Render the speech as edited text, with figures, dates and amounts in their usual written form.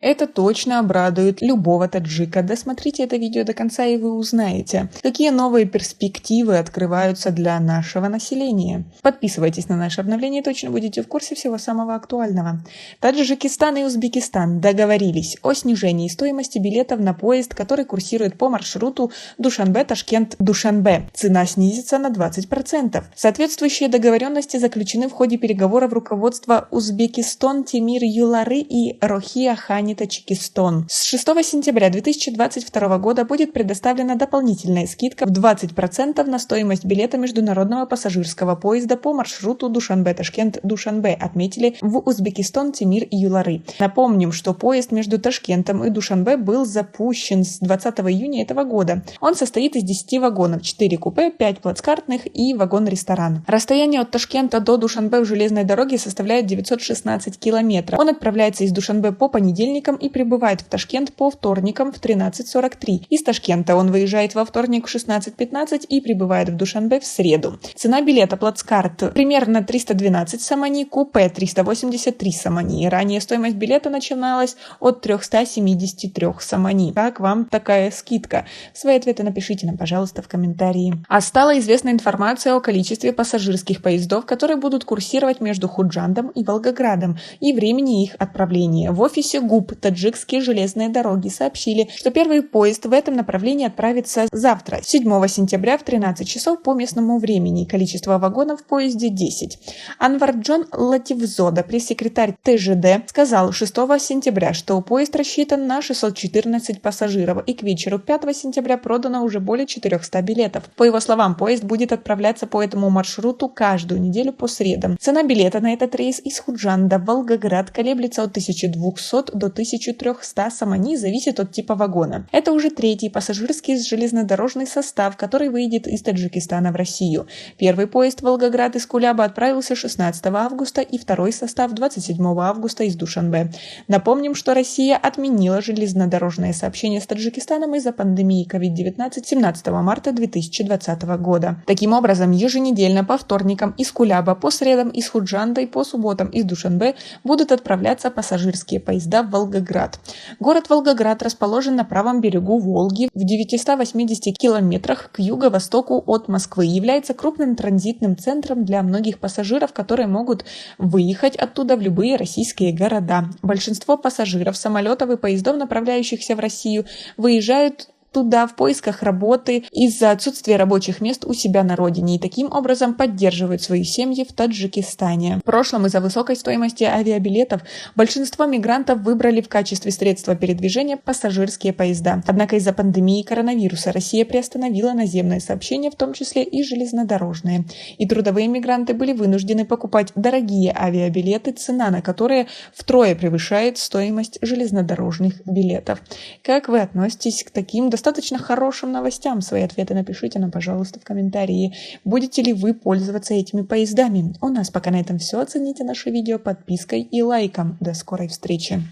Это точно обрадует любого таджика. Досмотрите это видео до конца, и вы узнаете, какие новые перспективы открываются для нашего населения. Подписывайтесь на наше обновление, и точно будете в курсе всего самого актуального. Таджикистан и Узбекистан договорились о снижении стоимости билетов на поезд, который курсирует по маршруту Душанбе-Ташкент-Душанбе. Цена снизится на 20%. Соответствующие договоренности заключены в ходе переговоров руководства Узбекистан Темир Юлары и Рохия Хани Таджикистан. С 6 сентября 2022 года будет предоставлена дополнительная скидка в 20% на стоимость билета международного пассажирского поезда по маршруту Душанбе-Ташкент-Душанбе, отметили в Узбекистан Темир Юлары. Напомним, что поезд между Ташкентом и Душанбе был запущен с 20 июня этого года. Он состоит из 10 вагонов, 4 купе, 5 плацкартных и вагон-ресторан. Расстояние от Ташкента до Душанбе в железной дороге составляет 916 километров. Он отправляется из Душанбе по понедельникам и прибывает в Ташкент по вторникам в 13:43. Из Ташкента он выезжает во вторник в 16:15 и прибывает в Душанбе в среду. Цена билета плацкарт примерно 312 самани, купе 383 самани. Ранее стоимость билета начиналась от 373 самани. Как вам такая скидка? Свои ответы напишите нам, пожалуйста, в комментарии. А стала известна информация о количестве пассажирских поездов, которые будут курсировать между Худжандом и Волгоградом, и времени их отправления. В офисе ГУП «Таджикские железные дороги» сообщили, что первый поезд в этом направлении отправится завтра, 7 сентября в 13 часов по местному времени. Количество вагонов в поезде 10. Анварджон Лативзода, пресс-секретарь ТЖД, сказал 6 сентября, что поезд рассчитан на 614 пассажиров, и к вечеру 5 сентября продано уже более 400 билетов. По его словам, поезд будет отправляться по этому маршруту каждую неделю по средам. Цена билета на этот рейс из Худжанда в Волгоград колеблется от 1200 до 1300 самани, зависит от типа вагона. Это уже третий пассажирский железнодорожный состав, который выйдет из Таджикистана в Россию. Первый поезд Волгоград из Кулеба отправился 16 августа и второй состав 27 августа из Душанбе. Напомним, что Россия отменила железнодорожное сообщение с Таджикистаном из-за пандемии COVID-19 17 марта 2020 года. Таким образом, еженедельно по вторникам из Кулеба, по средам из Худжанда и по субботам из Душанбе будут отправляться пассажирские поезда в Волгоград. Город Волгоград расположен на правом берегу Волги в 980 километрах к юго-востоку от Москвы, является крупным транзитным центром для многих пассажиров, которые могут выехать оттуда в любые российские города. Большинство пассажиров самолетов и поездов, направляющихся в Россию, выезжают туда в поисках работы из-за отсутствия рабочих мест у себя на родине и таким образом поддерживают свои семьи в Таджикистане. В прошлом из-за высокой стоимости авиабилетов большинство мигрантов выбрали в качестве средства передвижения пассажирские поезда. Однако из-за пандемии коронавируса Россия приостановила наземные сообщения, в том числе и железнодорожные. И трудовые мигранты были вынуждены покупать дорогие авиабилеты, цена на которые втрое превышает стоимость железнодорожных билетов. Как вы относитесь к таким достаточно хорошим новостям? Свои ответы напишите нам, пожалуйста, в комментарии. Будете ли вы пользоваться этими поездами? У нас пока на этом все. Оцените наше видео подпиской и лайком. До скорой встречи!